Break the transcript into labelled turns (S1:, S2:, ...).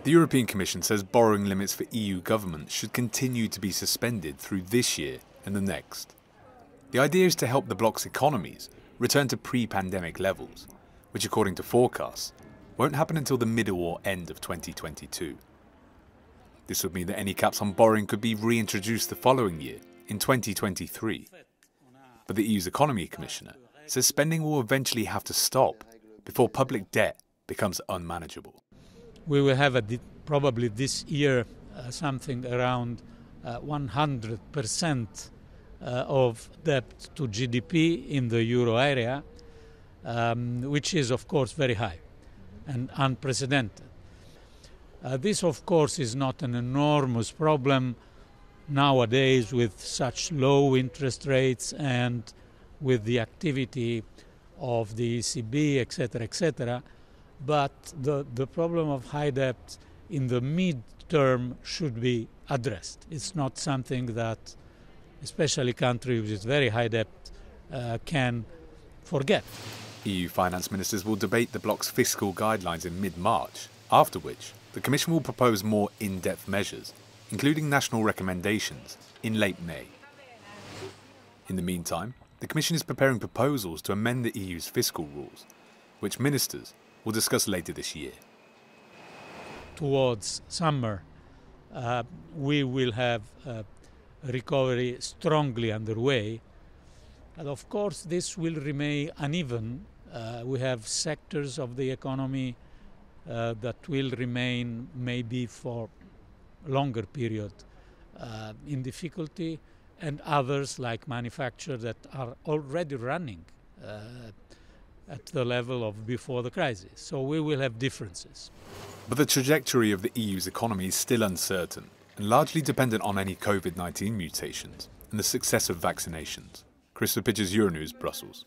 S1: The European Commission says borrowing limits for EU governments should continue to be suspended through this year and the next. The idea is to help the bloc's economies return to pre-pandemic levels, which according to forecasts won't happen until the middle or end of 2022. This would mean that any caps on borrowing could be reintroduced the following year, in 2023. But the EU's Economy Commissioner says spending will eventually have to stop before public debt becomes unmanageable.
S2: We will have probably this year something around 100% of debt to GDP in the euro area, which is of course very high and unprecedented. This of course is not an enormous problem nowadays with such low interest rates and with the activity of the ECB, etc., but the problem of high debt in the mid-term should be addressed. It's not something that especially countries with very high debt can forget.
S1: EU finance ministers will debate the bloc's fiscal guidelines in mid-March, after which the Commission will propose more in-depth measures, including national recommendations, in late May. In the meantime, the Commission is preparing proposals to amend the EU's fiscal rules, which ministers will discuss later this year.
S2: Towards summer, we will have recovery strongly underway. And of course, this will remain uneven. We have sectors of the economy that will remain maybe for a longer period in difficulty, and others like manufacture that are already running at the level of before the crisis. So we will have differences.
S1: But the trajectory of the EU's economy is still uncertain and largely dependent on any COVID-19 mutations and the success of vaccinations. Chris Pitchers, Euronews, Brussels.